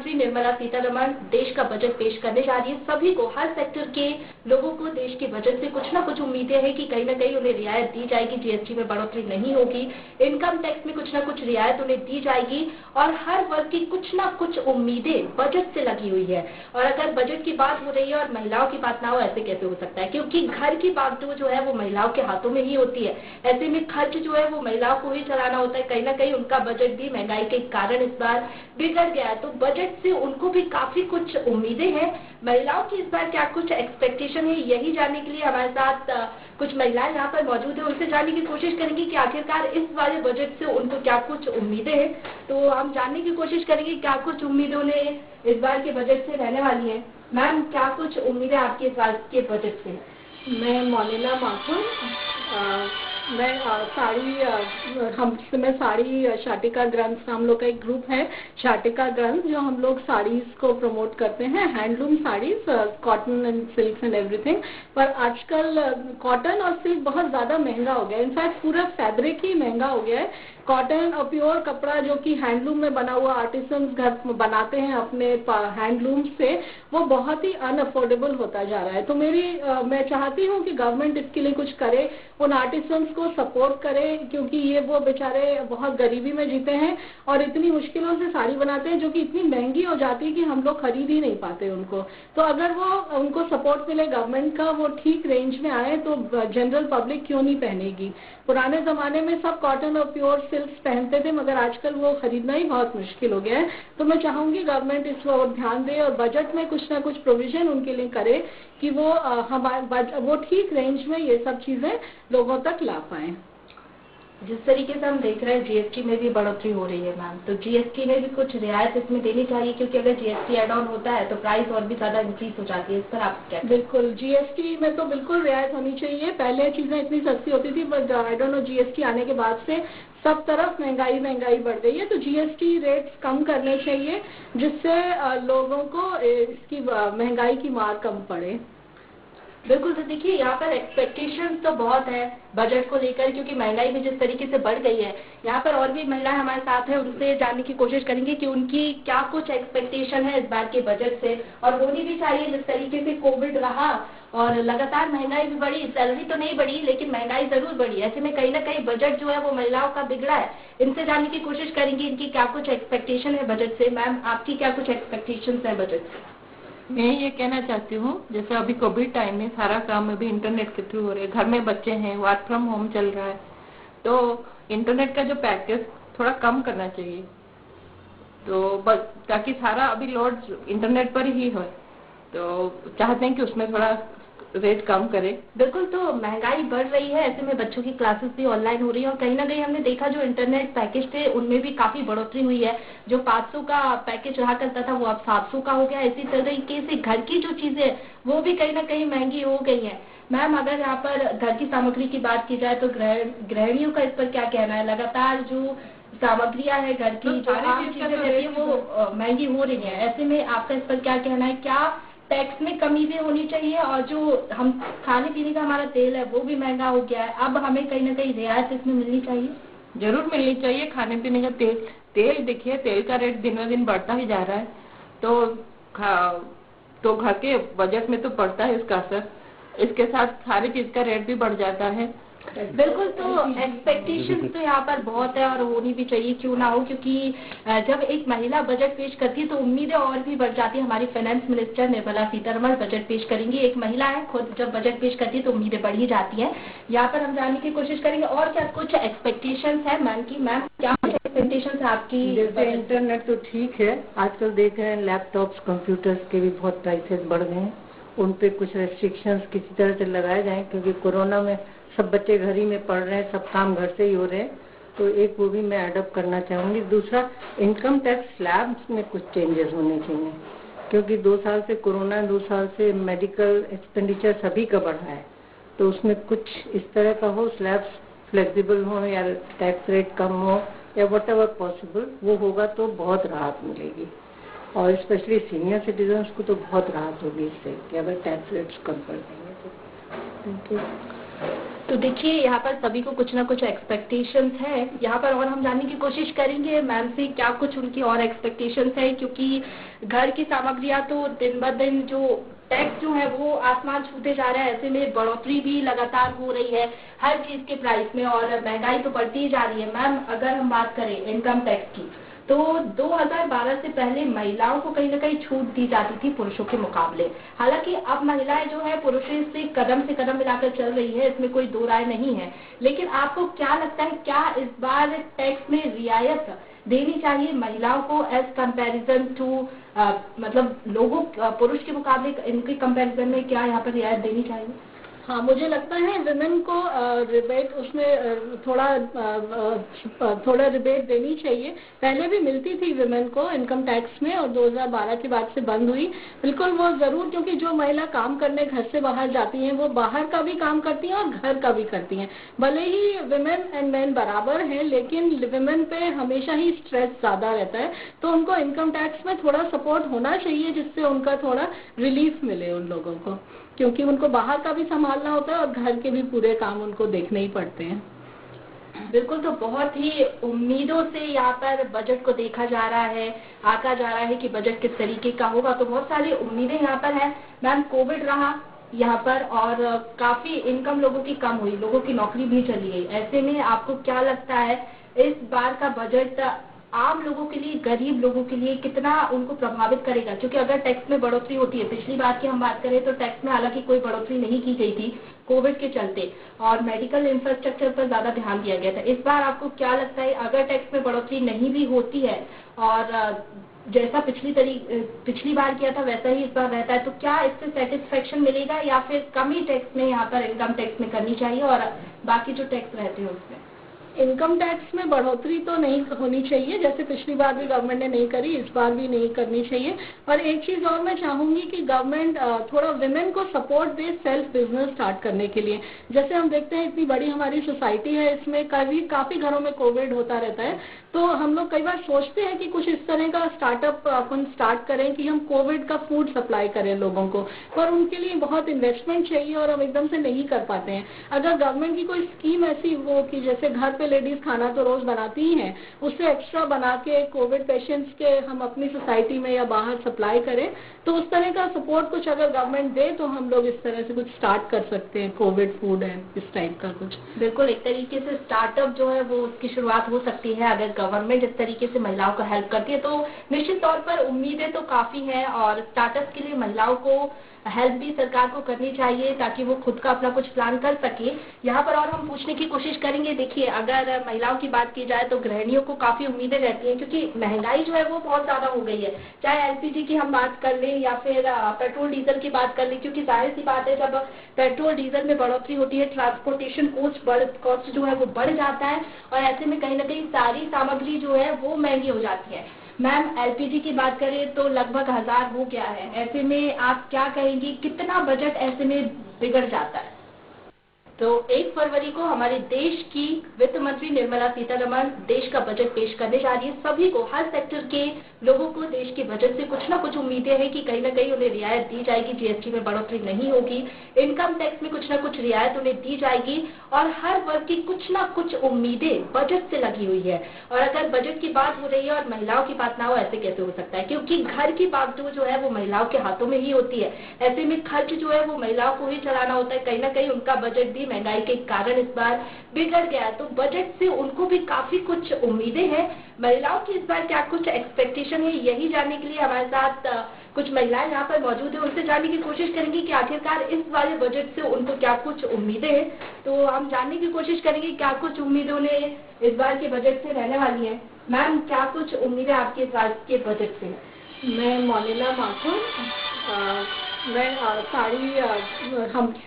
मंत्री निर्मला सीतारमण देश का बजट पेश करने जा रही है। सभी को, हर सेक्टर के लोगों को देश के बजट से कुछ ना कुछ उम्मीदें हैं कि कहीं ना कहीं उन्हें रियायत दी जाएगी, जीएसटी में बढ़ोतरी नहीं होगी, इनकम टैक्स में कुछ ना कुछ रियायत उन्हें दी जाएगी और हर वर्ग की कुछ ना कुछ उम्मीदें बजट से लगी हुई है। और अगर बजट की बात हो रही है और महिलाओं की बात ना हो, ऐसे कैसे हो सकता है? क्योंकि घर की बागडोर जो है वो महिलाओं के हाथों में ही होती है। ऐसे में खर्च जो है वो महिलाओं को ही चलाना होता है। कहीं ना कहीं उनका बजट भी महंगाई के कारण इस बार बिगड़ गया है, तो बजट से उनको भी काफी कुछ उम्मीदें हैं। महिलाओं की इस बार क्या कुछ एक्सपेक्टेशन है, यही जानने के लिए हमारे साथ कुछ महिलाएं यहाँ पर मौजूद है। उनसे जानने की कोशिश करेंगे कि आखिरकार इस वाले बजट से उनको क्या कुछ उम्मीदें हैं। तो हम जानने की कोशिश करेंगे क्या कुछ उम्मीदें उन्हें इस बार के बजट से रहने वाली है। मैम, क्या कुछ उम्मीदें आपकी इस बार के बजट से? मैं मोनिला माथुर, मैं साड़ी शाटिका ग्रंथ, हम लोग का एक ग्रुप है शाटिका ग्रंथ, जो हम लोग साड़ीज को प्रमोट करते हैं, handloom saris, cotton and silk and everything. पर आजकल कॉटन और सिल्क बहुत ज्यादा महंगा हो गया है। इनफैक्ट पूरा फैब्रिक ही महंगा हो गया है। कॉटन और प्योर कपड़ा जो कि हैंडलूम में बना हुआ आर्टिसन घर बनाते हैं अपने हैंडलूम से, वो बहुत ही अनअफोर्डेबल होता जा रहा है। तो मैं चाहती हूँ कि गवर्नमेंट इसके लिए कुछ करे, उन आर्टिसंस को सपोर्ट करे, क्योंकि ये वो बेचारे बहुत गरीबी में जीते हैं और इतनी मुश्किलों से साड़ी बनाते हैं जो कि इतनी महंगी हो जाती है कि हम लोग खरीद ही नहीं पाते उनको। तो अगर वो उनको सपोर्ट मिले गवर्नमेंट का, वो ठीक रेंज में आए, तो जनरल पब्लिक क्यों नहीं पहनेगी? पुराने जमाने में सब कॉटन और प्योर सिल्क पहनते थे, मगर आजकल वो खरीदना ही बहुत मुश्किल हो गया है। तो मैं चाहूंगी गवर्नमेंट इस पर ध्यान दे और बजट में कुछ ना कुछ प्रोविजन उनके लिए करे कि वो ठीक रेंज में ये सब चीजें लोगों तक ला पाए। जिस तरीके से हम देख रहे हैं जीएसटी में भी बढ़ोतरी हो रही है मैम, तो जीएसटी में भी कुछ रियायत इसमें देनी चाहिए, क्योंकि अगर जीएसटी एड ऑन होता है तो प्राइस और भी ज्यादा इंक्रीज हो जाती है। इस पर आप क्या? बिल्कुल, जीएसटी में तो बिल्कुल रियायत होनी चाहिए। पहले चीजें इतनी सस्ती होती थी, but I don't know, GST आने के बाद से सब तरफ महंगाई बढ़ गई है। तो जीएसटी रेट्स कम करने चाहिए, जिससे लोगों को इसकी महंगाई की मार कम पड़े। बिल्कुल। तो देखिए, यहाँ पर एक्सपेक्टेशन तो बहुत है बजट को लेकर, क्योंकि महंगाई भी जिस तरीके से बढ़ गई है। यहाँ पर और भी महिलाएं हमारे साथ है, उनसे जानने की कोशिश करेंगे कि उनकी क्या कुछ एक्सपेक्टेशन है इस बार के बजट से, और होनी भी चाहिए। जिस तरीके से कोविड रहा और लगातार महंगाई भी बढ़ी, सैलरी तो नहीं बढ़ी लेकिन महंगाई जरूर बढ़ी, ऐसे में कहीं ना कहीं बजट जो है वो महिलाओं का बिगड़ा है। इनसे जानने की कोशिश करेंगे इनकी क्या कुछ एक्सपेक्टेशन है बजट से। मैम, आपकी क्या कुछ एक्सपेक्टेशन है बजट से? मैं ये कहना चाहती हूँ, जैसे अभी कोविड टाइम में सारा काम अभी इंटरनेट के थ्रू हो रहे हैं, घर में बच्चे हैं, वर्क फ्रॉम होम चल रहा है, तो इंटरनेट का जो पैकेज थोड़ा कम करना चाहिए, तो ताकि सारा अभी लोड इंटरनेट पर ही हो। तो चाहते हैं कि उसमें थोड़ा रेट कम करे। बिल्कुल। तो महंगाई बढ़ रही है, ऐसे में बच्चों की क्लासेस भी ऑनलाइन हो रही है और कहीं ना कहीं हमने देखा जो इंटरनेट पैकेज थे उनमें भी काफी बढ़ोतरी हुई है। जो 500 का पैकेज रहा करता था वो अब 700 का हो गया। इसी तरीके से घर की जो चीजें वो भी कहीं ना कहीं महंगी हो गई है। मैम, अगर यहाँ पर घर की सामग्री की बात की जाए तो गृहिणियों का इस पर क्या कहना है? लगातार जो सामग्रियां है घर की, जो आम चीजें रहती है वो महंगी हो रही है, ऐसे में आपका इस पर क्या कहना है? क्या टैक्स में कमी भी होनी चाहिए? और जो हम खाने पीने का हमारा तेल है वो भी महंगा हो गया है, अब हमें कहीं ना कहीं रियायत इसमें मिलनी चाहिए। जरूर मिलनी चाहिए। खाने पीने का तेल देखिए, तेल का रेट दिन ब दिन बढ़ता ही जा रहा है, तो घर के बजट में तो पड़ता है इसका असर। इसके साथ सारी चीज का रेट भी बढ़ जाता है। बिल्कुल। तो एक्सपेक्टेशन तो यहाँ पर बहुत है और होनी भी चाहिए, क्यों ना हो, क्योंकि जब एक महिला बजट पेश करती है तो उम्मीदें और भी बढ़ जाती है। हमारी finance minister Nirmala Sitharaman budget पेश करेंगी। एक महिला है, खुद जब बजट पेश करती है तो उम्मीदें बढ़ ही जाती है। यहाँ पर हम जानने की कोशिश करेंगे और क्या कुछ एक्सपेक्टेशन है मैम की। मैम, क्या कुछ एक्सपेक्टेशन है आपकी? जैसे इंटरनेट तो ठीक है, आजकल देख रहे हैं लैपटॉप्स कंप्यूटर्स के भी बहुत प्राइसेस बढ़ गए हैं, उन पे कुछ रेस्ट्रिक्शंस किसी तरह से लगाए जाएं, क्योंकि कोरोना में सब बच्चे घर ही में पढ़ रहे हैं, सब काम घर से ही हो रहे हैं, तो एक वो भी मैं एडप्ट करना चाहूंगी। दूसरा, इनकम टैक्स स्लैब्स में कुछ चेंजेस होने चाहिए, क्योंकि 2 साल से कोरोना, 2 साल से मेडिकल एक्सपेंडिचर सभी का बढ़ा है, तो उसमें कुछ इस तरह का हो, स्लैब्स फ्लेक्सिबल हो या टैक्स रेट कम हो या वट एवर पॉसिबल, वो होगा तो बहुत राहत मिलेगी। और स्पेशली सीनियर सिटीजन्स को तो बहुत राहत होगी इससे कि अगर टैक्स रेट्स कम कर देंगे तो। Thank you. तो देखिए यहाँ पर सभी को कुछ ना कुछ एक्सपेक्टेशंस है यहाँ पर, और हम जानने की कोशिश करेंगे मैम से क्या कुछ उनकी और एक्सपेक्टेशंस है, क्योंकि घर की सामग्रियां तो दिन ब दिन जो टैक्स जो है वो आसमान छूते जा रहा है, ऐसे में बढ़ोतरी भी लगातार हो रही है हर चीज के प्राइस में और महंगाई तो बढ़ती ही जा रही है। मैम अगर हम बात करें इनकम टैक्स की तो 2012 से पहले महिलाओं को कहीं ना कहीं छूट दी जाती थी पुरुषों के मुकाबले। हालांकि अब महिलाएं जो है पुरुषों से कदम मिलाकर चल रही है, इसमें कोई दो राय नहीं है। लेकिन आपको क्या लगता है, क्या इस बार टैक्स में रियायत देनी चाहिए महिलाओं को एज कंपैरिजन टू मतलब लोगों पुरुष के मुकाबले इनके कंपैरिजन में क्या यहाँ पर रियायत देनी चाहिए? हाँ, मुझे लगता है विमेन को रिबेट उसमें थोड़ा रिबेट देनी चाहिए। पहले भी मिलती थी विमेन को इनकम टैक्स में और 2012 के बाद से बंद हुई। बिल्कुल वो जरूर, क्योंकि जो महिला काम करने घर से बाहर जाती हैं वो बाहर का भी काम करती हैं और घर का भी करती हैं। भले ही विमेन एंड मैन बराबर हैं, लेकिन विमेन पे हमेशा ही स्ट्रेस ज्यादा रहता है, तो उनको इनकम टैक्स में थोड़ा सपोर्ट होना चाहिए जिससे उनका थोड़ा रिलीफ मिले उन लोगों को, क्योंकि उनको बाहर का भी संभालना होता है और घर के भी पूरे काम उनको देखने ही पड़ते हैं। बिल्कुल, तो बहुत ही उम्मीदों से यहाँ पर बजट को देखा जा रहा है, आका जा रहा है कि बजट किस तरीके का होगा, तो बहुत सारी उम्मीदें यहाँ पर है। मैम कोविड रहा यहाँ पर और काफी इनकम लोगों की कम हुई, लोगों की नौकरी भी चली गई। ऐसे में आपको क्या लगता है इस बार का बजट आम लोगों के लिए, गरीब लोगों के लिए कितना उनको प्रभावित करेगा? क्योंकि अगर टैक्स में बढ़ोतरी होती है, पिछली बार की हम बात करें तो टैक्स में हालांकि कोई बढ़ोतरी नहीं की गई थी कोविड के चलते और मेडिकल इंफ्रास्ट्रक्चर पर ज्यादा ध्यान दिया गया था। इस बार आपको क्या लगता है अगर टैक्स में बढ़ोतरी नहीं भी होती है और जैसा पिछली बार किया था वैसा ही इस बार रहता है, तो क्या इससे सेटिस्फेक्शन मिलेगा या फिर कम ही टैक्स में यहाँ पर इनकम टैक्स में करनी चाहिए और बाकी जो टैक्स रहते हैं उसमें? इनकम टैक्स में बढ़ोतरी तो नहीं होनी चाहिए, जैसे पिछली बार भी गवर्नमेंट ने नहीं करी, इस बार भी नहीं करनी चाहिए। और एक चीज और मैं चाहूंगी कि गवर्नमेंट थोड़ा विमेन को support they self business start करने के लिए। जैसे हम देखते हैं इतनी बड़ी हमारी सोसाइटी है, इसमें काफी घरों में कोविड होता रहता है, तो हम लोग कई बार सोचते हैं कि कुछ इस तरह का स्टार्टअप अपन स्टार्ट करें कि हम कोविड का फूड सप्लाई करें लोगों को, पर उनके लिए बहुत इन्वेस्टमेंट चाहिए और हम एकदम से नहीं कर पाते हैं। अगर गवर्नमेंट की कोई स्कीम ऐसी हो कि जैसे घर पे लेडीज खाना तो रोज बनाती ही हैं, उससे एक्स्ट्रा बना के कोविड पेशेंट्स के हम अपनी सोसाइटी में या बाहर सप्लाई करें, तो उस तरह का सपोर्ट कुछ अगर गवर्नमेंट दे तो हम लोग इस तरह से कुछ स्टार्ट कर सकते हैं, कोविड फूड एंड इस टाइप का कुछ। बिल्कुल, एक तरीके से स्टार्टअप जो है वो उसकी शुरुआत हो सकती है अगर गवर्नमेंट इस तरीके से महिलाओं को हेल्प करती है, तो निश्चित तौर पर उम्मीदें तो काफी हैं और स्टार्टअप के लिए महिलाओं को हेल्प भी सरकार को करनी चाहिए ताकि वो खुद का अपना कुछ प्लान कर सके। यहाँ पर और हम पूछने की कोशिश करेंगे, देखिए अगर महिलाओं की बात की जाए तो गृहिणियों को काफी उम्मीदें रहती हैं क्योंकि महंगाई जो है वो बहुत ज्यादा हो गई है, चाहे एलपीजी की हम बात कर लें या फिर पेट्रोल डीजल की बात कर लें, क्योंकि जाहिर सी बात है जब पेट्रोल डीजल में बढ़ोतरी होती है ट्रांसपोर्टेशन कॉस्ट जो है वो बढ़ जाता है और ऐसे में कहीं ना कहीं सारी सामग्री जो है वो महंगी हो जाती है। मैम एलपीजी की बात करें तो लगभग 1000 हो गया है, ऐसे में आप क्या कहेंगी कितना बजट ऐसे में बिगड़ जाता है? तो 1 फरवरी को हमारे देश की वित्त मंत्री निर्मला सीतारमण देश का बजट पेश करने जा रही है। सभी को, हर सेक्टर के लोगों को देश के बजट से कुछ ना कुछ उम्मीदें हैं कि कहीं ना कहीं उन्हें रियायत दी जाएगी, जीएसटी में बढ़ोतरी नहीं होगी, इनकम टैक्स में कुछ ना कुछ रियायत उन्हें दी जाएगी और हर वर्ग की कुछ ना कुछ उम्मीदें बजट से लगी हुई है। और अगर बजट की बात हो रही है और महिलाओं की बात ना हो, ऐसे कैसे हो सकता है? क्योंकि घर की बात जो है वो महिलाओं के हाथों में ही होती है, ऐसे में खर्च जो है वो महिलाओं को ही चलाना होता है। कहीं ना कहीं उनका बजट भी महंगाई के कारण इस बार बिगड़ गया, तो बजट से उनको भी काफी कुछ उम्मीदें हैं। महिलाओं की इस बार क्या कुछ एक्सपेक्टेशन है, यही जानने के लिए हमारे साथ कुछ महिलाएं यहाँ पर मौजूद है, उनसे जानने की कोशिश करेंगे कि आखिरकार इस वाले बजट से उनको क्या कुछ उम्मीदें हैं। तो हम जानने की कोशिश करेंगे क्या कुछ उम्मीदें उन्हें इस बार के बजट से रहने वाली है। मैम क्या कुछ उम्मीदें आपकी इस बार के बजट से? मैं मोनिला माथुर,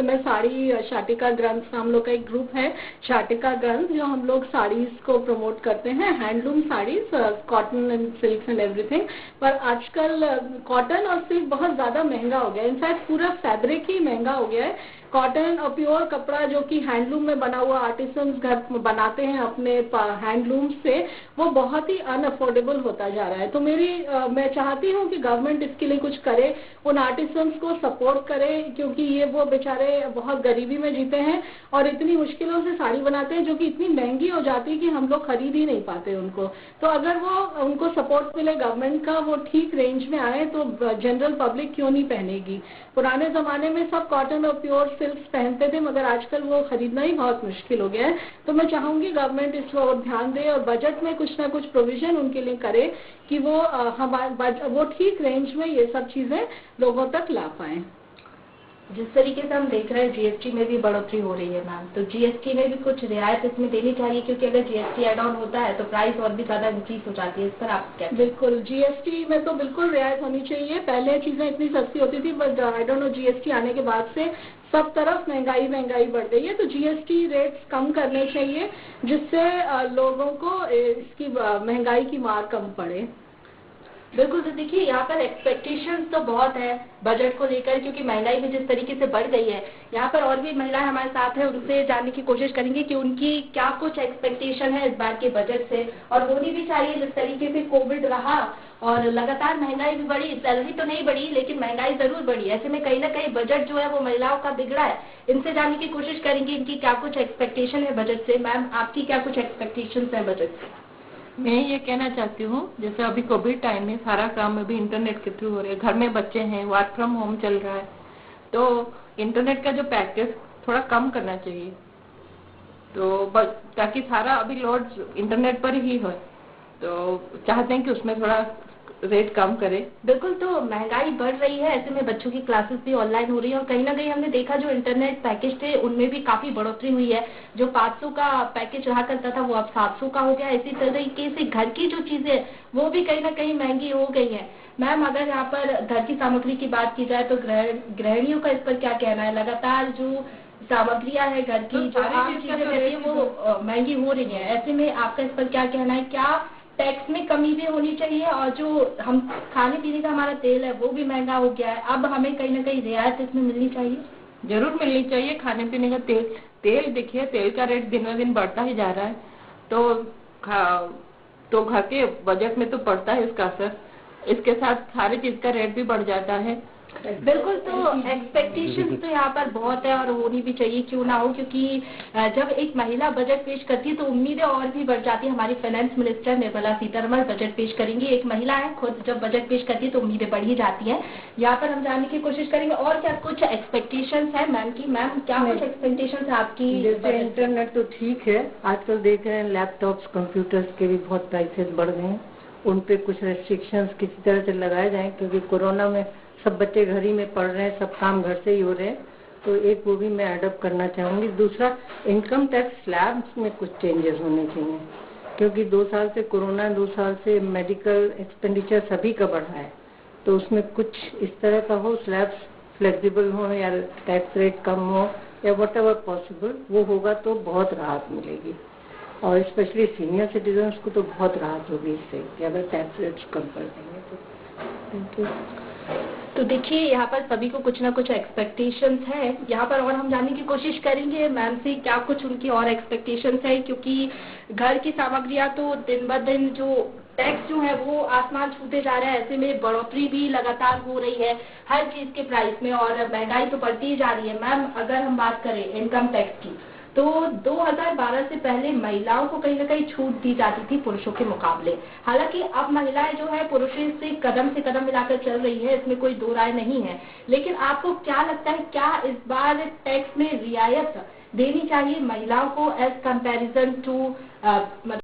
मैं साड़ी शाटिका ग्रंथ, हम लोग का एक ग्रुप है शाटिका ग्रंथ जो हम लोग साड़ीज को प्रमोट करते हैं, handloom saris, cotton and silk and everything. पर आजकल कॉटन और सिल्क बहुत ज्यादा महंगा हो गया है, इनफैक्ट पूरा फैब्रिक ही महंगा हो गया है। कॉटन और प्योर कपड़ा जो कि हैंडलूम में बना हुआ आर्टिसंस घर बनाते हैं अपने हैंडलूम से, वो बहुत ही अनअफोर्डेबल होता जा रहा है। तो मैं चाहती हूँ कि गवर्नमेंट इसके लिए कुछ करे, उन आर्टिसंस को सपोर्ट करें, क्योंकि ये वो बेचारे बहुत गरीबी में जीते हैं और इतनी मुश्किलों से साड़ी बनाते हैं जो कि इतनी महंगी हो जाती है कि हम लोग खरीद ही नहीं पाते उनको। तो अगर वो उनको सपोर्ट मिले गवर्नमेंट का, वो ठीक रेंज में आए तो जनरल पब्लिक क्यों नहीं पहनेगी। पुराने जमाने में सब कॉटन और प्योर सिल्क पहनते थे, मगर आजकल वो खरीदना ही बहुत मुश्किल हो गया है। तो मैं चाहूंगी गवर्नमेंट इस पर ध्यान दे और बजट में कुछ ना कुछ प्रोविजन उनके लिए करे कि वो ठीक रेंज में ये सब चीजें लोगों तक ला पाए। जिस तरीके से हम देख रहे हैं जीएसटी में भी बढ़ोतरी हो रही है मैम, तो जीएसटी में भी कुछ रियायत इसमें देनी चाहिए, क्योंकि अगर जीएसटी एड ऑन होता है तो प्राइस और भी ज्यादा इंक्रीज हो जाती है। इस पर आप क्या? बिल्कुल, जीएसटी में तो बिल्कुल रियायत होनी चाहिए। पहले चीजें इतनी सस्ती होती थी, but I don't know GST आने के बाद से सब तरफ महंगाई बढ़ गई है। तो जीएसटी रेट्स कम करने चाहिए जिससे लोगों को इसकी महंगाई की मार कम पड़े। बिल्कुल। तो देखिए यहाँ पर एक्सपेक्टेशंस तो बहुत है बजट को लेकर, क्योंकि महंगाई भी जिस तरीके से बढ़ गई है। यहाँ पर और भी महिलाएं हमारे साथ है, उनसे जानने की कोशिश करेंगे कि उनकी क्या कुछ एक्सपेक्टेशन है इस बार के बजट से, और होनी भी चाहिए। जिस तरीके से कोविड रहा और लगातार महंगाई भी बढ़ी, सैलरी तो नहीं बढ़ी लेकिन महंगाई जरूर बढ़ी, ऐसे में कहीं ना कहीं बजट जो है वो महिलाओं का बिगड़ा है। इनसे जानने की कोशिश करेंगे इनकी क्या कुछ एक्सपेक्टेशन है बजट से। मैम, आपकी क्या कुछ एक्सपेक्टेशन है बजट से? मैं ये कहना चाहती हूँ, जैसे अभी कोविड टाइम में सारा काम अभी इंटरनेट के थ्रू हो रहा है, घर में बच्चे हैं, वर्क फ्रॉम होम चल रहा है, तो इंटरनेट का जो पैकेज थोड़ा कम करना चाहिए, तो ताकि सारा अभी लोड इंटरनेट पर ही हो। तो चाहते हैं कि उसमें थोड़ा रेट कम करे। बिल्कुल। तो महंगाई बढ़ रही है, ऐसे में बच्चों की क्लासेस भी ऑनलाइन हो रही है, और कहीं ना कहीं हमने देखा जो इंटरनेट पैकेज थे उनमें भी काफी बढ़ोतरी हुई है। जो 500 का पैकेज रहा करता था वो अब 700 का हो गया। इसी तरीके से घर की जो चीजें वो भी कहीं ना कहीं महंगी हो गई है। मैम, अगर यहाँ पर घर की सामग्री की बात की जाए तो गृहिणियों का इस पर क्या कहना है? लगातार जो सामग्रियां है घर की, जो आम चीजें रहती है वो महंगी हो रही है, ऐसे में आपका इस पर क्या कहना है? क्या टैक्स में कमी भी होनी चाहिए, और जो हम खाने पीने का हमारा तेल है वो भी महंगा हो गया है, अब हमें कहीं ना कहीं रियायत इसमें मिलनी चाहिए? जरूर मिलनी चाहिए। खाने पीने का तेल देखिए, तेल का रेट दिन ब दिन बढ़ता ही जा रहा है, तो घर के बजट में तो पड़ता है इसका असर। इसके साथ सारी चीज का रेट भी बढ़ जाता है। बिल्कुल। तो एक्सपेक्टेशंस तो यहाँ पर बहुत है और होनी भी चाहिए, क्यों ना हो, क्योंकि जब एक महिला बजट पेश करती है तो उम्मीदें और भी बढ़ जाती है। हमारी finance minister Nirmala Sitharaman budget पेश करेंगी, एक महिला है, खुद जब बजट पेश करती है तो उम्मीदें बढ़ ही जाती हैं। यहाँ पर हम जानने की कोशिश करेंगे और क्या कुछ एक्सपेक्टेशंस है मैम की। मैम, क्या कुछ एक्सपेक्टेशंस है आपकी? जैसे इंटरनेट तो ठीक है, आजकल देख रहे हैं लैपटॉप्स कंप्यूटर्स के भी बहुत प्राइसेस बढ़ गए हैं, उन पे कुछ रेस्ट्रिक्शंस किसी तरह से लगाए जाएं, क्योंकि कोरोना में सब बच्चे घर ही में पढ़ रहे हैं, सब काम घर से ही हो रहे हैं, तो एक वो भी मैं अडॉप्ट करना चाहूंगी। दूसरा, इनकम टैक्स स्लैब्स में कुछ चेंजेस होने चाहिए, क्योंकि 2 साल से कोरोना, 2 साल से मेडिकल एक्सपेंडिचर सभी का बढ़ा है, तो उसमें कुछ इस तरह का हो, स्लैब्स फ्लेक्सिबल हो या टैक्स रेट कम हो या वट एवर पॉसिबल, वो होगा तो बहुत राहत मिलेगी, और स्पेशली सीनियर सिटीजन्स को तो बहुत राहत होगी इससे कि अगर टैक्स रेट्स कम कर देंगे तो। Thank you. तो देखिए यहाँ पर सभी को कुछ ना कुछ एक्सपेक्टेशंस है, यहाँ पर और हम जानने की कोशिश करेंगे मैम से क्या कुछ उनकी और एक्सपेक्टेशंस है, क्योंकि घर की सामग्रियां तो दिन ब दिन जो टैक्स जो है वो आसमान छूते जा रहा है, ऐसे में बढ़ोतरी भी लगातार हो रही है हर चीज के प्राइस में, और महंगाई तो बढ़ती ही जा रही है। मैम, अगर हम बात करें इनकम टैक्स की, तो 2012 से पहले महिलाओं को कहीं ना कहीं छूट दी जाती थी पुरुषों के मुकाबले। हालांकि अब महिलाएं जो है पुरुषों से कदम मिलाकर चल रही है, इसमें कोई दो राय नहीं है। लेकिन आपको क्या लगता है, क्या इस बार टैक्स में रियायत देनी चाहिए महिलाओं को एज कंपैरिजन टू